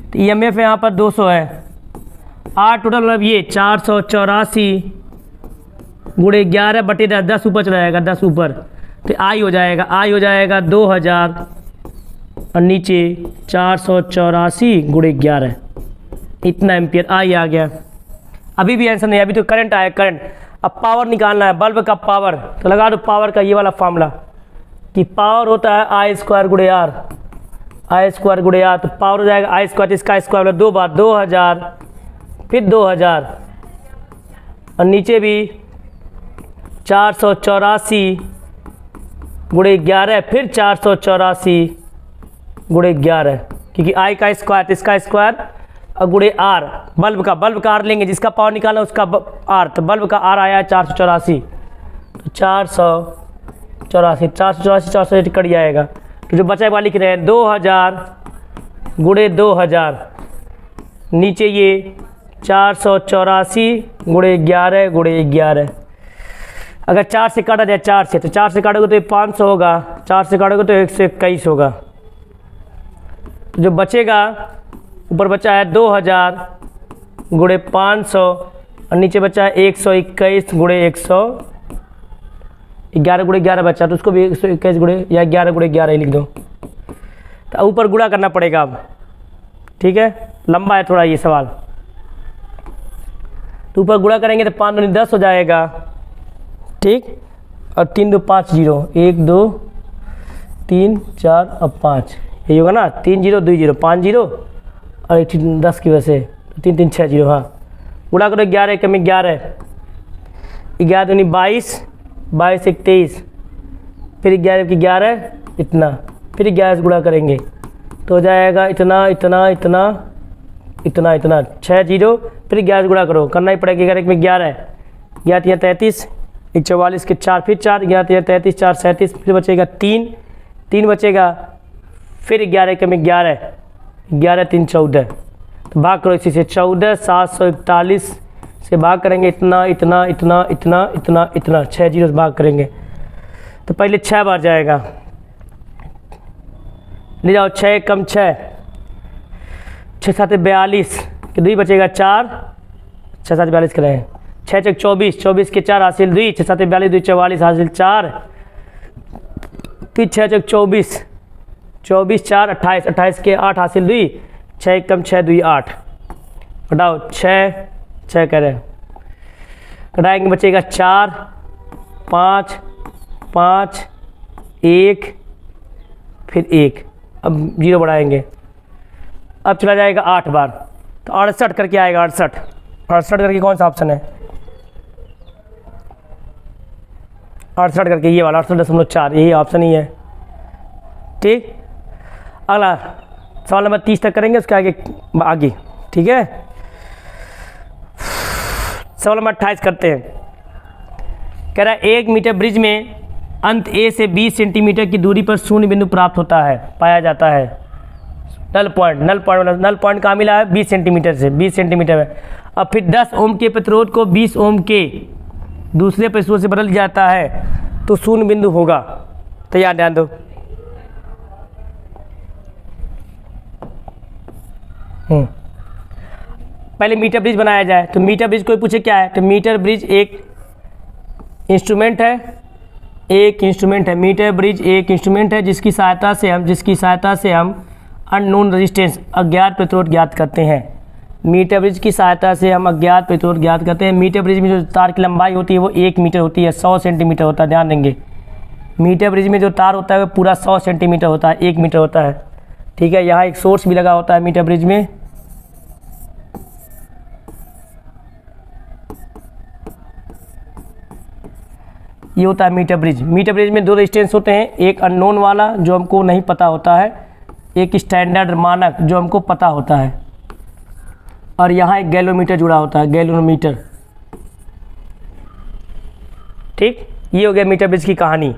तो ईएमएफ यहाँ पर 200 है, आर टोटल मतलब ये 484 गुणे 11 बटे 10 ऊपर चला जाएगा, 10 ऊपर, तो आई हो जाएगा 2000 और नीचे 484 गुणे 11, इतना एम्पियर आई आ गया। अभी भी आंसर नहीं, अभी तो करंट आया, करंट। अब पावर निकालना है, बल्ब का पावर, तो लगा दो पावर का ये वाला फार्मूला कि पावर होता है आई स्क्वायर गुणे आर, तो पावर हो जाएगा आई स्क्वायर, इसका स्क्वायर मतलब 2 बार 2000 फिर 2000 और नीचे भी 484 गुणे 11 फिर 484 गुणे 11, क्योंकि आई का स्क्वायर, इसका स्क्वायर और गुणे आर, बल्ब का आर लेंगे, जिसका पावर निकालना उसका आर, तो बल्ब का आर आया है 484, तो 484 कट जाएगा, तो जो बचा हुआ लिख रहे हैं 2000 गुणे 2000, नीचे ये 484 गुणे 11, अगर 4 से काटा जाए 4 से, तो 4 से काटोगे तो 500 होगा, 4 से काटोगे तो 121 होगा, तो जो बचेगा ऊपर बचा है 2000 गुणे 500 और नीचे बचा 121 गुणे 100, 11 गुणे 11 बचा, तो उसको भी 121 गुणे या 11 गुणे 11 ही लिख दो। तो ऊपर गुणा करना पड़ेगा अब, ठीक है, लंबा है थोड़ा ये सवाल। तो ऊपर गुणा करेंगे तो 5 दूनी 10 हो जाएगा, ठीक, और 3 2 5 0, 1 2 3 4 और 5, यही होगा ना, 3 0 2 0 5 0 और 10 की वजह से 3 3 6 0। हाँ, गुणा करो 11 कमी 11, 11 दूनी 22, 22 1 23, फिर 11 की 11 इतना, फिर 11 से गुणा करेंगे तो हो जाएगा इतना इतना इतना इतना इतना 6 0, फिर 11 से गुणा करो, करना ही पड़ेगा। 11 में 11, 11 33, 44 के 4, फिर 4, 11 33 4 37, फिर बचेगा 3 3 बचेगा, फिर 11 के में 11, 11 3 14, तो भाग करो इसी से, 14 741 से भाग करेंगे, इतना इतना इतना इतना इतना इतना 6 0 से भाग करेंगे तो पहले 6 बार जाएगा, ले जाओ 6 कम 6, 6 7 42 के 2 बचेगा 4, 6 7 42 करें, 6 6 24, 24 के 4 हासिल 2, 6 7 42 2 44 हासिल 4, फिर 6 6 24, 24 4 28, 28 के 8 हासिल 2, 6 कम 6 2 8, घटाओ 6 6 करें, घटाएंगे बचेगा 4 5 5 1, फिर 1, अब 0 बढ़ाएंगे, अब चला जाएगा 8 बार, तो 68 करके आएगा, 68 68 करके कौन सा ऑप्शन है, 68 करके ये वाला 68.4, यही ऑप्शन ही है, ठीक। अगला सवाल नंबर 30 तक करेंगे, उसके आगे ठीक है। सवाल नंबर 28 करते हैं। कह रहा है 1 मीटर ब्रिज में अंत ए से 20 सेंटीमीटर की दूरी पर शून्य बिंदु प्राप्त होता है, पाया जाता है। नल पॉइंट कहाँ मिला है, 20 सेंटीमीटर से, 20 सेंटीमीटर में। अब फिर 10 ओम के प्रतिरोध को 20 ओम के दूसरे प्रतिरोध से बदल जाता है तो शून्य बिंदु होगा। तो याद ध्यान दो, पहले मीटर ब्रिज बनाया जाए। तो मीटर ब्रिज कोई पूछे क्या है, तो मीटर ब्रिज एक इंस्ट्रूमेंट है, मीटर ब्रिज एक इंस्ट्रूमेंट है जिसकी सहायता से हम अननोन रेजिस्टेंस, अज्ञात प्रतिरोध ज्ञात करते हैं। मीटर ब्रिज की सहायता से हम अज्ञात प्रतिरोध ज्ञात करते हैं। मीटर ब्रिज में जो तार की लंबाई होती है वो 1 मीटर होती है, 100 सेंटीमीटर होता है, ध्यान देंगे। मीटर ब्रिज में जो तार होता है वो पूरा 100 सेंटीमीटर होता है, 1 मीटर होता है, ठीक है। यहाँ एक सोर्स भी लगा होता है मीटर ब्रिज में, ये होता है मीटर ब्रिज। मीटर ब्रिज में 2 रेजिस्टेंस होते हैं, एक अननोन वाला जो हमको नहीं पता होता है, एक स्टैंडर्ड मानक जो हमको पता होता है, और यहाँ एक गैलोमीटर जुड़ा होता है, गैलोमीटर, ठीक। ये हो गया मीटर ब्रिज की कहानी।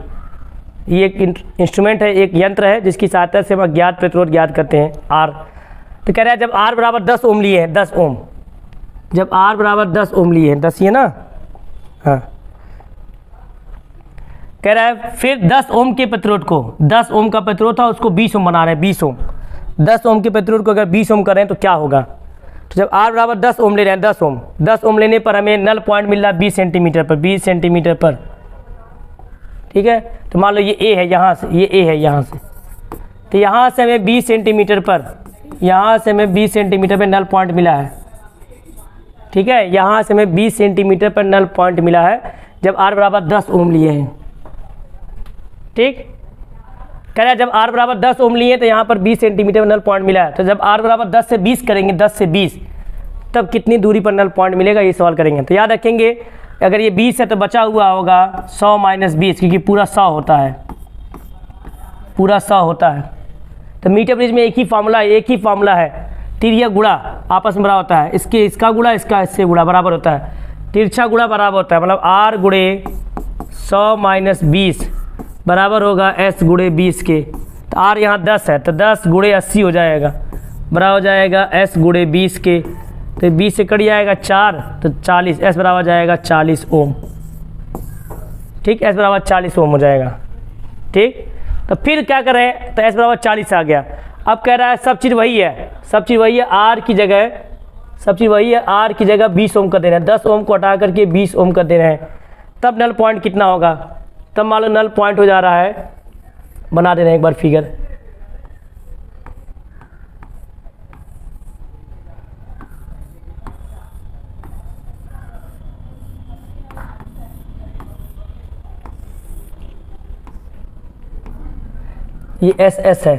ये एक इंस्ट्रूमेंट है, एक यंत्र है जिसकी सहायता से हम अज्ञात प्रतिरोध ज्ञात करते हैं, आर। तो कह रहा है जब आर बराबर 10 ओम लिए हैं, 10 ओम, जब आर बराबर 10 ओम लिए हैं, 10 ही है ना, हाँ। कह रहा है फिर 10 ओम के प्रतिरोध को, 10 ओम का प्रतिरोध था उसको 20 ओम बना रहे हैं, 20 ओम। 10 ओम के प्रतिरोध को अगर 20 ओम करें तो क्या होगा, तो जब आर बराबर 10 ओम ले रहे हैं, 10 ओम लेने पर हमें नल पॉइंट मिल रहा है 20 सेंटीमीटर पर, 20 सेंटीमीटर पर, ठीक है। तो मान लो ये ए है, यहाँ से ये ए है, यहाँ से, तो यहाँ से हमें 20 सेंटीमीटर पर, यहाँ से हमें 20 सेंटीमीटर पर नल पॉइंट मिला है, ठीक है। यहाँ से हमें 20 सेंटीमीटर पर नल पॉइंट मिला है जब आर बराबर 10 ओम लिए हैं, ठीक। कह रहा है जब आर बराबर 10 ओम लिए तो यहाँ पर 20 सेंटीमीटर नल पॉइंट मिला है, तो जब आर बराबर 10 से 20 करेंगे, 10 से 20, तब कितनी दूरी पर नल पॉइंट मिलेगा, ये सवाल करेंगे। तो याद रखेंगे अगर ये 20 है तो बचा हुआ होगा 100 माइनस 20, क्योंकि पूरा 100 होता है, पूरा 100 होता है। तो मीटर ब्रिज में एक ही फार्मूला है, तिर्यक गुणा आपस में बराबर होता है, इसका गुणा इससे गुणा बराबर होता है, तिरछा गुणा बराबर होता है, मतलब आर गुणे 100 माइनस 20 बराबर होगा एस गुणे 20 के। तो आर यहाँ 10 है तो 10 गुणे 80 हो जाएगा, बराबर हो जाएगा एस गुणे 20 के। तो 20 से कट जाएगा 4 तो 40, एस बराबर जाएगा 40 ओम, ठीक। एस बराबर 40 ओम हो जाएगा, ठीक। तो फिर क्या करें, तो एस बराबर 40 आ गया। अब कह रहा है सब चीज़ वही है, आर की जगह सब चीज़ वही है, आर की जगह 20 ओम कर दे रहे हैं, 10 ओम को हटा करके 20 ओम कर दे रहे हैं, तब नल पॉइंट कितना होगा, तब मान लो नल पॉइंट हो जा रहा है, बना दे रहे हैं एक बार फिगर। ये एस एस है।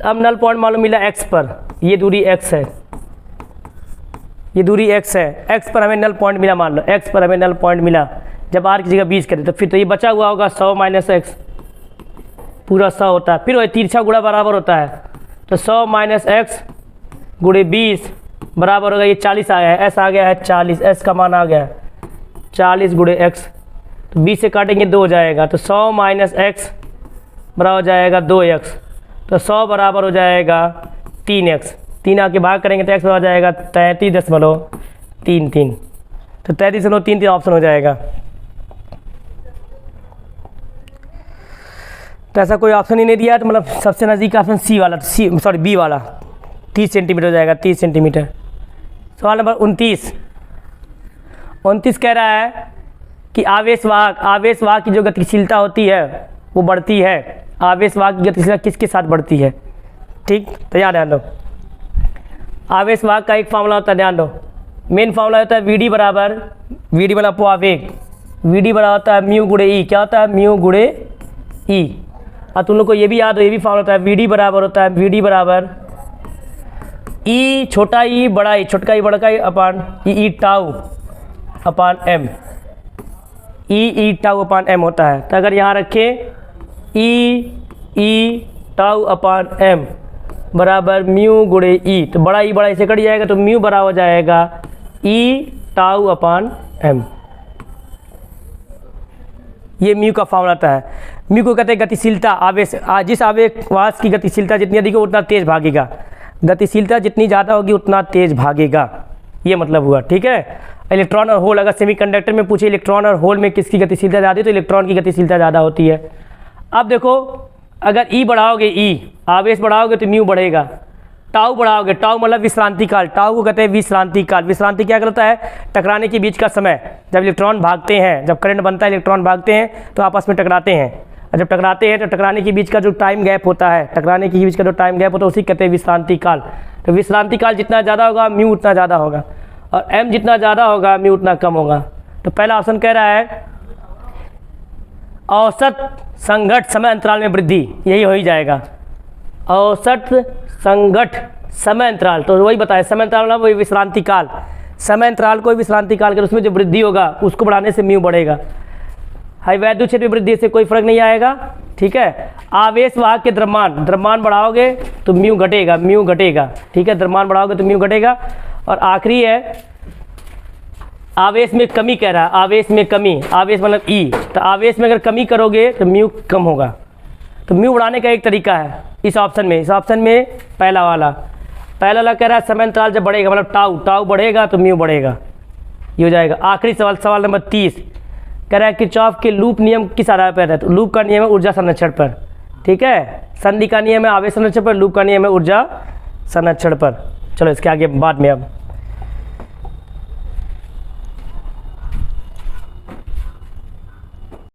अब नल पॉइंट मान लो मिला एक्स पर, ये दूरी एक्स है, ये दूरी एक्स है, एक्स पर हमें नल पॉइंट मिला, मान लो एक्स पर हमें नल पॉइंट मिला, जब आर की जगह 20 करें तो फिर तो ये बचा हुआ होगा 100 माइनस एक्स, पूरा 100 होता है, फिर वही तिरछा गुणा बराबर होता है, तो 100 माइनस एक्स गुणे 20 बराबर होगा, ये 40 आया है, एस आ गया है 40, एस का मान आ गया है 40 गुणे एक्स, तो 20 से काटेंगे 2 हो जाएगा, तो 100 माइनस एक्स बराबर हो जाएगा 2x, तो 100 बराबर हो जाएगा 3x, 3 आके भाग करेंगे तो x बराबर हो जाएगा 33.33, तो 33.33 ऑप्शन हो जाएगा। तो ऐसा कोई ऑप्शन ही नहीं दिया, तो मतलब सबसे नज़दीक ऑप्शन सी वाला, बी वाला 30 सेंटीमीटर हो जाएगा, 30 सेंटीमीटर। सवाल नंबर 29 कह रहा है कि आवेशवाहक की जो गतिशीलता होती है वो बढ़ती है, आवेशवाहक की गतिशीलता किसके साथ बढ़ती है, ठीक, तो याद ध्यान दो, आवेशवाहक का एक फार्मूला होता है, ध्यान दो, मेन फार्मूला होता है वी डी बना पो आवेग, वी डी बड़ा होता है म्यू गुणे ई, क्या होता है म्यू गुणे ई, और तुम लोग को ये भी याद हो, ये भी फार्मूला होता है वी डी बराबर होता है, वी डी बराबर ई छोटा ई बड़ा ई, छोटका ई बड़का ई अपान ई टाउ अपान एम, ई टाउ अपान एम होता है। तो अगर यहाँ रखें ई टाउ अपान एम बराबर म्यू गुणे ई, तो बड़ा ई से कट जाएगा, तो म्यू बराबर हो जाएगा ई टाउ अपान एम, ये म्यू का फॉर्मूला आता है। म्यू को कहते हैं गतिशीलता, आवेश, जिस आवेशवाहक की गतिशीलता जितनी अधिक हो उतना तेज भागेगा, गतिशीलता जितनी ज़्यादा होगी उतना तेज भागेगा, ये मतलब हुआ, ठीक है। इलेक्ट्रॉन और होल, अगर सेमीकंडक्टर में पूछे इलेक्ट्रॉन और होल में किसकी गतिशीलता ज़्यादा है, तो इलेक्ट्रॉन की गतिशीलता ज़्यादा होती है। अब देखो, अगर ई बढ़ाओगे, ई आवेश बढ़ाओगे तो म्यू बढ़ेगा, टाउ बढ़ाओगे, टाउ मतलब विश्रांति काल, टाउ को कहते हैं विश्रांति काल। विश्रांति क्या करता है, टकराने के बीच का समय, जब इलेक्ट्रॉन भागते हैं, जब करंट बनता है, इलेक्ट्रॉन भागते हैं तो आपस में टकराते हैं, और जब टकराते हैं तो टकराने के बीच का जो टाइम गैप होता है, टकराने के बीच का जो टाइम गैप होता है उसी कहते हैं विश्रांति काल। तो विश्रांति काल जितना ज़्यादा होगा म्यू उतना ज़्यादा होगा, और एम जितना ज़्यादा होगा म्यू उतना कम होगा। तो पहला ऑप्शन कह रहा है औसत संघट समय अंतराल में वृद्धि, यही हो ही जाएगा, औसत संघट समय अंतराल, तो वही बताया समय अंतराल मतलब वही विश्रांति काल, समय अंतराल कोई विश्रांति काल के उसमें जो वृद्धि होगा उसको बढ़ाने से म्यू बढ़ेगा। हाई वैद्युत क्षेत्र में वृद्धि से कोई फर्क नहीं आएगा, ठीक है। आवेशवाहक के द्रव्यमान बढ़ाओगे तो म्यू घटेगा, ठीक है, द्रव्यमान बढ़ाओगे तो म्यू घटेगा। और आखिरी है आवेश में कमी, कह रहा है आवेश में कमी, आवेश मतलब ई, तो आवेश में अगर कमी करोगे तो म्यू कम होगा। तो म्यू बढ़ाने का एक तरीका है इस ऑप्शन में पहला वाला कह रहा है समय अंतराल जब बढ़ेगा, मतलब टाउ बढ़ेगा तो म्यू बढ़ेगा, ये हो जाएगा। आखिरी सवाल नंबर 30 कह रहा है किरचॉफ के लूप नियम किस आधार पर है, तो लूप का नियम है ऊर्जा संरक्षण पर, ठीक है। संधि का नियम है आवेश संरक्षण पर, लूप का नियम है ऊर्जा संरक्षण पर। चलो इसके आगे बाद में अब